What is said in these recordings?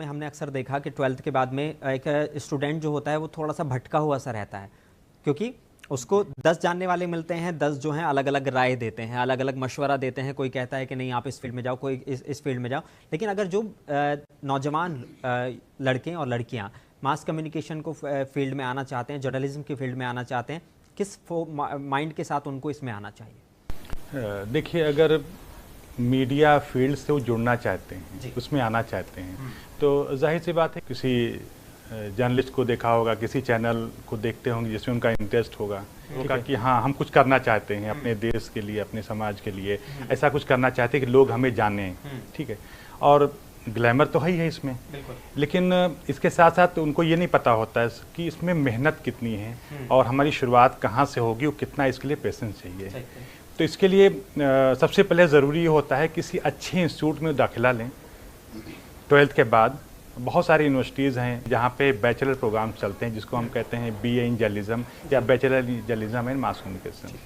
में हमने अक्सर देखा कि 12th के बाद में एक स्टूडेंट जो होता है वो थोड़ा सा भटका हुआ सा रहता है, क्योंकि उसको 10 जानने वाले मिलते हैं, 10 जो हैं अलग अलग राय देते हैं, अलग अलग मशवरा देते हैं। कोई कहता है कि नहीं आप इस फील्ड में जाओ, कोई इस फील्ड में जाओ। लेकिन अगर जो नौजवान लड़के और लड़कियां मास कम्युनिकेशन को फील्ड में आना चाहते हैं, जर्नलिज्म की फील्ड में आना चाहते हैं, किस माइंड के साथ उनको इसमें आना चाहिए? देखिए, अगर मीडिया फील्ड से वो जुड़ना चाहते हैं, उसमें आना चाहते हैं, तो जाहिर सी बात है किसी जर्नलिस्ट को देखा होगा, किसी चैनल को देखते होंगे जिसमें उनका इंटरेस्ट होगा कि हाँ हम कुछ करना चाहते हैं अपने देश के लिए, अपने समाज के लिए, ऐसा कुछ करना चाहते हैं कि लोग हमें जानें। ठीक है, और ग्लैमर तो है ही है इसमें, लेकिन इसके साथ साथ उनको ये नहीं पता होता है कि इसमें मेहनत कितनी है और हमारी शुरुआत कहाँ से होगी और कितना इसके लिए पेशेंस चाहिए। तो इसके लिए सबसे पहले ज़रूरी ये होता है किसी अच्छे इंस्टीट्यूट में दाखिला लें। 12th के बाद बहुत सारी यूनिवर्सिटीज़ हैं जहाँ पे बैचलर प्रोग्राम चलते हैं, जिसको हम कहते हैं BA इन जर्नलिज्म या bachelor in journalism and mass communication.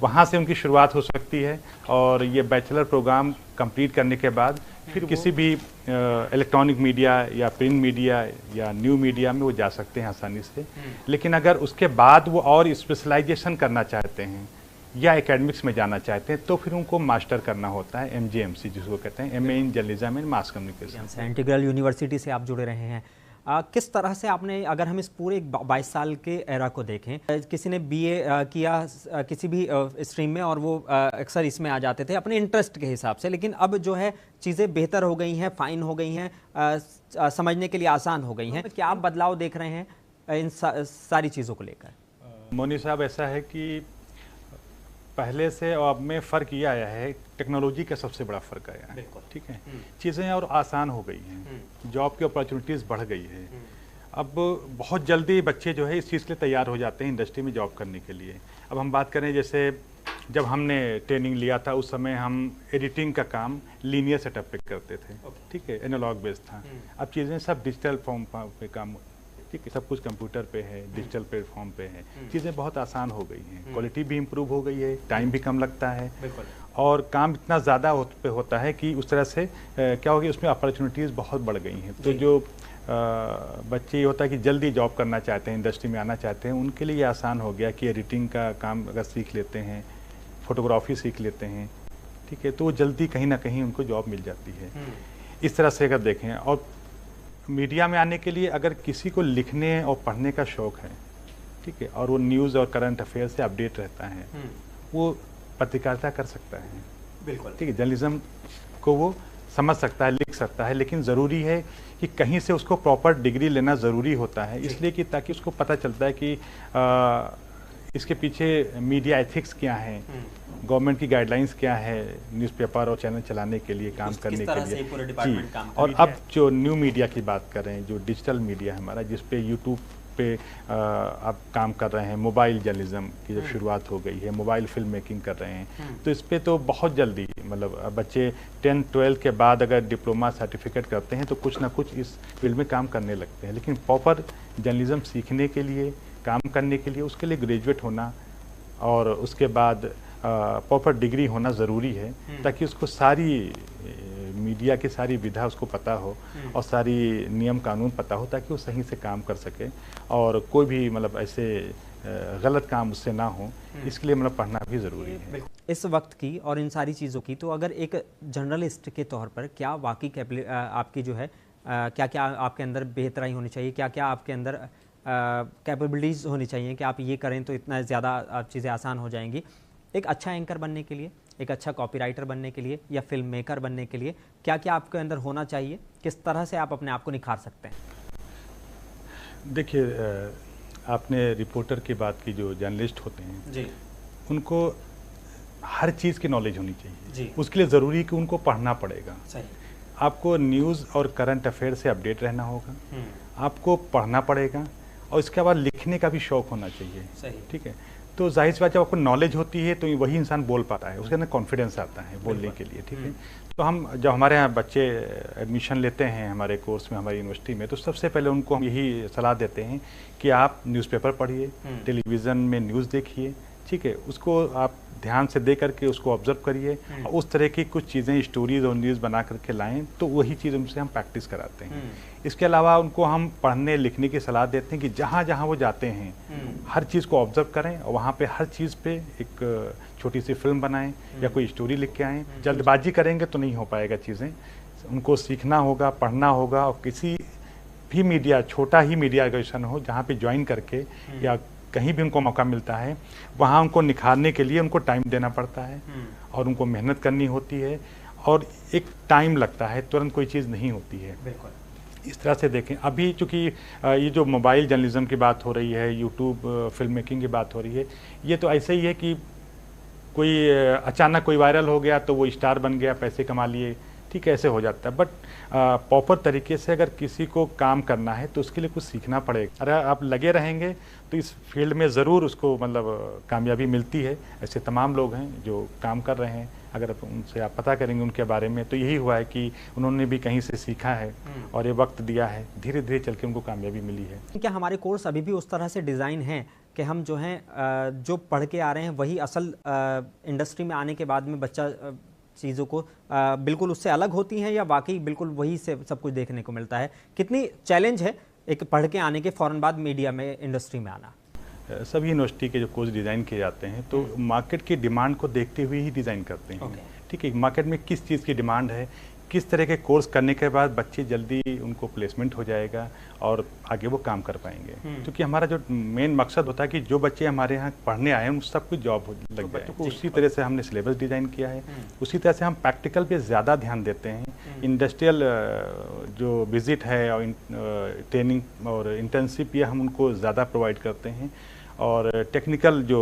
वहाँ से उनकी शुरुआत हो सकती है और ये बैचलर प्रोग्राम कंप्लीट करने के बाद फिर किसी भी इलेक्ट्रॉनिक मीडिया या प्रिंट मीडिया या न्यू मीडिया में वो जा सकते हैं आसानी से। लेकिन अगर उसके बाद वो और स्पेशलाइजेशन करना चाहते हैं या एकेडमिक्स में जाना चाहते हैं तो फिर उनको मास्टर करना होता है, MGMC जिसको कहते हैं, MA in journalism and mass communication. Integral university से आप जुड़े रहे हैं। किस तरह से आपने, अगर हम इस पूरे 22 साल के एरा को देखें, किसी ने BA किया किसी भी स्ट्रीम में और वो अक्सर इसमें आ जाते थे अपने इंटरेस्ट के हिसाब से, लेकिन अब जो है चीज़ें बेहतर हो गई हैं, फाइन हो गई हैं, समझने के लिए आसान हो गई हैं। क्या आप बदलाव देख रहे हैं इन सारी चीज़ों को लेकर? मोनी साहब, ऐसा है कि पहले से और अब में फ़र्क ये आया है, टेक्नोलॉजी का सबसे बड़ा फ़र्क आया है। ठीक है, चीज़ें और आसान हो गई हैं, जॉब की अपॉर्चुनिटीज़ बढ़ गई है। अब बहुत जल्दी बच्चे जो है इस चीज़ के लिए तैयार हो जाते हैं इंडस्ट्री में जॉब करने के लिए। अब हम बात करें, जैसे जब हमने ट्रेनिंग लिया था उस समय हम एडिटिंग का काम लीनियर सेटअप पे करते थे। ठीक है, एनालॉग बेस था। अब चीज़ें सब डिजिटल फॉर्म पे काम, ठीक है, सब कुछ कंप्यूटर पे है, डिजिटल प्लेटफॉर्म पे है, चीज़ें बहुत आसान हो गई हैं, क्वालिटी भी इम्प्रूव हो गई है, टाइम भी कम लगता है और काम इतना ज़्यादा होता है कि उस तरह से क्या होगी, उसमें अपॉर्चुनिटीज़ बहुत बढ़ गई हैं। तो जो बच्चे ये होता है कि जल्दी जॉब करना चाहते हैं, इंडस्ट्री में आना चाहते हैं, उनके लिए ये आसान हो गया कि एडिटिंग का काम अगर सीख लेते हैं, फोटोग्राफी सीख लेते हैं, ठीक है, तो जल्दी कहीं ना कहीं उनको जॉब मिल जाती है। इस तरह से अगर देखें, और मीडिया में आने के लिए अगर किसी को लिखने और पढ़ने का शौक़ है, ठीक है, और वो न्यूज़ और करंट अफेयर से अपडेट रहता है, वो पत्रकारिता कर सकता है। बिल्कुल, ठीक है, जर्नलिज्म को वो समझ सकता है, लिख सकता है, लेकिन ज़रूरी है कि कहीं से उसको प्रॉपर डिग्री लेना ज़रूरी होता है, इसलिए कि ताकि उसको पता चलता है कि इसके पीछे मीडिया एथिक्स क्या हैं, गवर्नमेंट की गाइडलाइंस क्या है न्यूज़पेपर और चैनल चलाने के लिए, काम करने के लिए जी। और अब जो न्यू मीडिया की बात कर रहे हैं, जो डिजिटल मीडिया है हमारा, जिस पे यूट्यूब पे आप काम कर रहे हैं, मोबाइल जर्नलिज्म की जब शुरुआत हो गई है, मोबाइल फिल्म मेकिंग कर रहे हैं, तो इस पे तो बहुत जल्दी, मतलब बच्चे 10-12 के बाद अगर डिप्लोमा सर्टिफिकेट करते हैं तो कुछ ना कुछ इस फील्ड में काम करने लगते हैं। लेकिन प्रॉपर जर्नलिज्म सीखने के लिए, काम करने के लिए, उसके लिए ग्रेजुएट होना और उसके बाद प्रॉपर डिग्री होना ज़रूरी है, ताकि उसको सारी मीडिया की सारी विधा उसको पता हो और सारी नियम कानून पता हो, ताकि वो सही से काम कर सके और कोई भी मतलब ऐसे गलत काम उससे ना हो। इसके लिए मतलब पढ़ना भी ज़रूरी है इस वक्त की और इन सारी चीज़ों की। तो अगर एक जर्नलिस्ट के तौर पर क्या वाकई आपकी जो है क्या क्या आपके अंदर बेहतराई होनी चाहिए, क्या क्या आपके अंदर कैपेबिलिटीज़ होनी चाहिए कि आप ये करें तो इतना ज़्यादा चीज़ें आसान हो जाएंगी? एक अच्छा एंकर बनने के लिए, एक अच्छा कॉपीराइटर बनने के लिए या फिल्म मेकर बनने के लिए क्या क्या आपके अंदर होना चाहिए? किस तरह से आप अपने आप को निखार सकते हैं? देखिए, आपने रिपोर्टर की बात की, जो जर्नलिस्ट होते हैं जी, उनको हर चीज़ की नॉलेज होनी चाहिए जी। उसके लिए ज़रूरी है कि उनको पढ़ना पड़ेगा। सही। आपको न्यूज़ और करंट अफेयर से अपडेट रहना होगा, आपको पढ़ना पड़ेगा और इसके बाद लिखने का भी शौक़ होना चाहिए। ठीक है, तो जाहिर सी बात, जब आपको नॉलेज होती है तो वही इंसान बोल पाता है, उसके अंदर कॉन्फिडेंस आता है बोलने के लिए। ठीक है, तो हम जब हमारे यहाँ बच्चे एडमिशन लेते हैं हमारे कोर्स में, हमारी यूनिवर्सिटी में, तो सबसे पहले उनको हम यही सलाह देते हैं कि आप न्यूज़पेपर पढ़िए, टेलीविज़न में न्यूज़ देखिए, ठीक है, उसको आप ध्यान से दे करके उसको ऑब्जर्व करिए और उस तरह की कुछ चीज़ें स्टोरीज और न्यूज़ बना करके लाएं, तो वही चीज़ उनसे हम प्रैक्टिस कराते हैं। इसके अलावा उनको हम पढ़ने लिखने की सलाह देते हैं कि जहाँ जहाँ वो जाते हैं हर चीज़ को ऑब्जर्व करें और वहाँ पे हर चीज़ पे एक छोटी सी फिल्म बनाएं या कोई स्टोरी लिख के आएँ। जल्दबाजी करेंगे तो नहीं हो पाएगा चीज़ें, उनको सीखना होगा, पढ़ना होगा और किसी भी मीडिया, छोटा ही मीडिया ऑर्गेनाइजेशन हो जहाँ पे ज्वाइन करके या कहीं भी उनको मौका मिलता है वहाँ उनको निखारने के लिए उनको टाइम देना पड़ता है और उनको मेहनत करनी होती है और एक टाइम लगता है, तुरंत कोई चीज़ नहीं होती है। इस तरह से देखें, अभी चूँकि ये जो मोबाइल जर्नलिज्म की बात हो रही है, यूट्यूब फिल्म मेकिंग की बात हो रही है, ये तो ऐसे ही है कि कोई अचानक कोई वायरल हो गया तो वो स्टार बन गया, पैसे कमा लिए, ठीक है, ऐसे हो जाता है। बट प्रॉपर तरीके से अगर किसी को काम करना है तो उसके लिए कुछ सीखना पड़ेगा। अगर आप लगे रहेंगे तो इस फील्ड में ज़रूर उसको मतलब कामयाबी मिलती है। ऐसे तमाम लोग हैं जो काम कर रहे हैं, अगर उनसे आप पता करेंगे उनके बारे में तो यही हुआ है कि उन्होंने भी कहीं से सीखा है और ये वक्त दिया है, धीरे धीरे चल के उनको कामयाबी मिली है। क्या हमारे कोर्स अभी भी उस तरह से डिज़ाइन हैं कि हम जो हैं जो पढ़ के आ रहे हैं वही असल इंडस्ट्री में आने के बाद में बच्चा चीज़ों को बिल्कुल उससे अलग होती हैं, या वाकई बिल्कुल वही से सब कुछ देखने को मिलता है? कितनी चैलेंज है एक पढ़ के आने के फ़ौरन बाद मीडिया में, इंडस्ट्री में आना? सभी यूनिवर्सिटी के जो कोर्स डिज़ाइन किए जाते हैं तो मार्केट की डिमांड को देखते हुए ही डिज़ाइन करते हैं। ठीक है, मार्केट में किस चीज़ की डिमांड है, किस तरह के कोर्स करने के बाद बच्चे जल्दी उनको प्लेसमेंट हो जाएगा और आगे वो काम कर पाएंगे। क्योंकि हमारा जो मेन मकसद होता है कि जो बच्चे हमारे यहाँ पढ़ने आए हैं उन सबको जॉब लग जाए, तो उसी तरह से हमने सिलेबस डिज़ाइन किया है। उसी तरह से हम प्रैक्टिकल पे ज़्यादा ध्यान देते हैं। इंडस्ट्रियल जो विजिट है और ट्रेनिंग और इंटर्नशिप, ये हम उनको ज़्यादा प्रोवाइड करते हैं। और टेक्निकल जो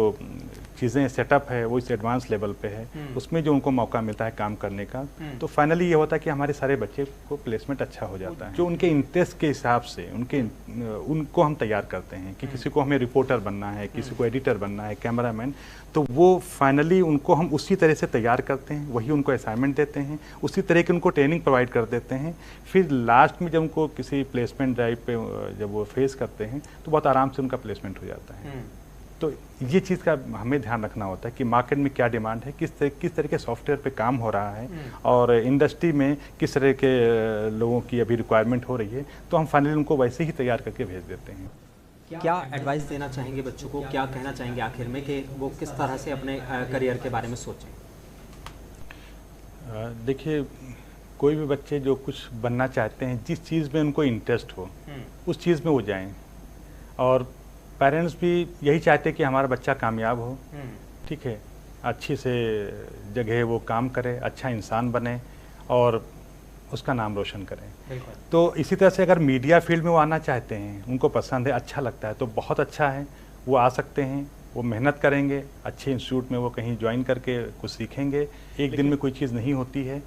चीज़ें सेटअप है वो इस एडवांस लेवल पे है, उसमें जो उनको मौका मिलता है काम करने का, तो फाइनली ये होता है कि हमारे सारे बच्चे को प्लेसमेंट अच्छा हो जाता है। जो उनके इंटरेस्ट के हिसाब से उनको हम तैयार करते हैं कि किसी को हमें रिपोर्टर बनना है, किसी को एडिटर बनना है, कैमरामैन, तो वो फाइनली उनको हम उसी तरह से तैयार करते हैं, वही उनको असाइनमेंट देते हैं, उसी तरह की उनको ट्रेनिंग प्रोवाइड कर देते हैं। फिर लास्ट में जब उनको किसी प्लेसमेंट ड्राइव पे जब वो फेस करते हैं तो बहुत आराम से उनका प्लेसमेंट हो जाता है। तो ये चीज़ का हमें ध्यान रखना होता है कि मार्केट में क्या डिमांड है, किस तरह के सॉफ्टवेयर पे काम हो रहा है और इंडस्ट्री में किस तरह के लोगों की अभी रिक्वायरमेंट हो रही है, तो हम फाइनली उनको वैसे ही तैयार करके भेज देते हैं। क्या एडवाइस देना चाहेंगे बच्चों को, क्या कहना चाहेंगे आखिर में कि वो किस तरह से अपने करियर के बारे में सोचें? देखिए, कोई भी बच्चे जो कुछ बनना चाहते हैं, जिस चीज़ में उनको इंटरेस्ट हो उस चीज़ में वो जाएं। और पेरेंट्स भी यही चाहते हैं कि हमारा बच्चा कामयाब हो, ठीक है, अच्छी से जगह वो काम करे, अच्छा इंसान बने और उसका नाम रोशन करें। तो इसी तरह से अगर मीडिया फील्ड में वो आना चाहते हैं, उनको पसंद है, अच्छा लगता है, तो बहुत अच्छा है, वो आ सकते हैं। वो मेहनत करेंगे, अच्छे इंस्टीट्यूट में वो कहीं ज्वाइन करके कुछ सीखेंगे। एक दिन में कोई चीज़ नहीं होती है,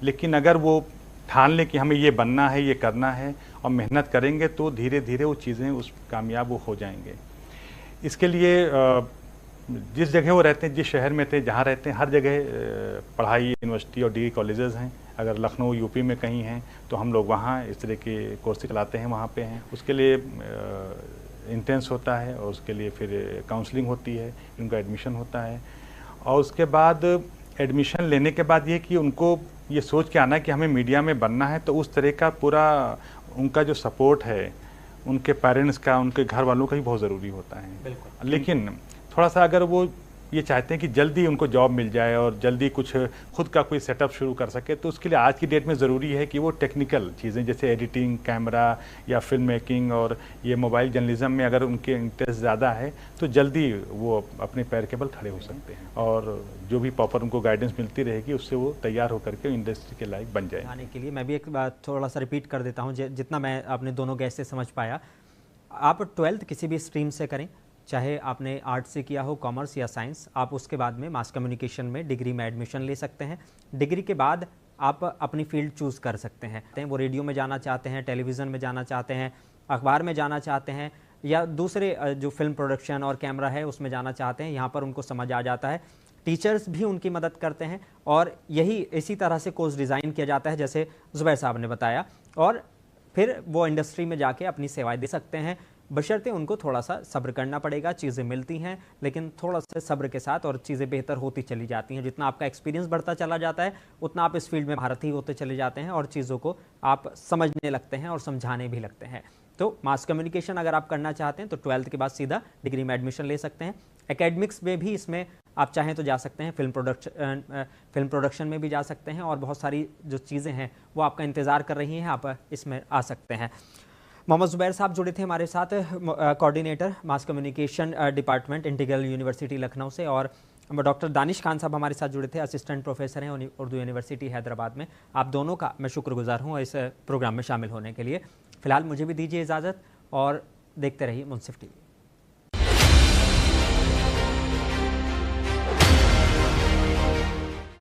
लेकिन अगर वो ठान लें कि हमें ये बनना है, ये करना है और मेहनत करेंगे तो धीरे धीरे वो चीज़ें उस कामयाब वो हो जाएंगे। इसके लिए जिस जगह वो रहते हैं, जिस शहर में थे, जहाँ रहते हैं, हर जगह पढ़ाई, यूनिवर्सिटी और डिग्री कॉलेजेस हैं। अगर लखनऊ यूपी में कहीं हैं तो हम लोग वहाँ इस तरह के कोर्स चलाते हैं, वहाँ पे हैं। उसके लिए इंट्रेंस होता है और उसके लिए फिर काउंसलिंग होती है, उनका एडमिशन होता है। और उसके बाद एडमिशन लेने के बाद ये कि उनको ये सोच के आना है कि हमें मीडिया में बनना है, तो उस तरह का पूरा उनका जो सपोर्ट है, उनके पेरेंट्स का, उनके घर वालों का ही बहुत ज़रूरी होता है। लेकिन थोड़ा सा अगर वो ये चाहते हैं कि जल्दी उनको जॉब मिल जाए और जल्दी कुछ खुद का कोई सेटअप शुरू कर सके, तो उसके लिए आज की डेट में ज़रूरी है कि वो टेक्निकल चीज़ें जैसे एडिटिंग, कैमरा या फिल्म मेकिंग और ये मोबाइल जर्नलिज्म में अगर उनके इंटरेस्ट ज़्यादा है तो जल्दी वो अपने पैर के बल खड़े हो सकते हैं। और जो भी प्रॉपर उनको गाइडेंस मिलती रहेगी उससे वो तैयार होकर के इंडस्ट्री के लायक बन जाए। आने के लिए मैं भी एक बात थोड़ा सा रिपीट कर देता हूँ, जितना मैं अपने दोनों गेस्ट से समझ पाया। आप 12th किसी भी स्ट्रीम से करें, चाहे आपने आर्ट से किया हो, कॉमर्स या साइंस, आप उसके बाद में मास कम्युनिकेशन में डिग्री में एडमिशन ले सकते हैं। डिग्री के बाद आप अपनी फील्ड चूज़ कर सकते हैं। वो रेडियो में जाना चाहते हैं, टेलीविज़न में जाना चाहते हैं, अखबार में जाना चाहते हैं, या दूसरे जो फिल्म प्रोडक्शन और कैमरा है उसमें जाना चाहते हैं, यहाँ पर उनको समझ आ जाता है। टीचर्स भी उनकी मदद करते हैं और इसी तरह से कोर्स डिज़ाइन किया जाता है जैसे ज़ुबैर साहब ने बताया, और फिर वो इंडस्ट्री में जाके अपनी सेवाएं दे सकते हैं। बशर्ते उनको थोड़ा सा सब्र करना पड़ेगा। चीज़ें मिलती हैं लेकिन थोड़ा सा सब्र के साथ और चीज़ें बेहतर होती चली जाती हैं। जितना आपका एक्सपीरियंस बढ़ता चला जाता है उतना आप इस फील्ड में महारथी होते चले जाते हैं और चीज़ों को आप समझने लगते हैं और समझाने भी लगते हैं। तो मास कम्युनिकेशन अगर आप करना चाहते हैं तो 12th के बाद सीधा डिग्री में एडमिशन ले सकते हैं। एकेडमिक्स में भी इसमें आप चाहें तो जा सकते हैं, फिल्म प्रोडक्शन में भी जा सकते हैं और बहुत सारी जो चीज़ें हैं वो आपका इंतज़ार कर रही हैं, आप इसमें आ सकते हैं। मोहम्मद ज़ुबैर साहब जुड़े थे हमारे साथ, coordinator mass communication department integral university Lucknow से, और डॉक्टर दानिश खान साहब हमारे साथ जुड़े थे, असिस्टेंट प्रोफेसर हैं उर्दू यूनिवर्सिटी हैदराबाद में। आप दोनों का मैं शुक्रगुजार हूँ इस प्रोग्राम में शामिल होने के लिए। फ़िलहाल मुझे भी दीजिए इजाज़त और देखते रहिए मुंसिफ टीवी।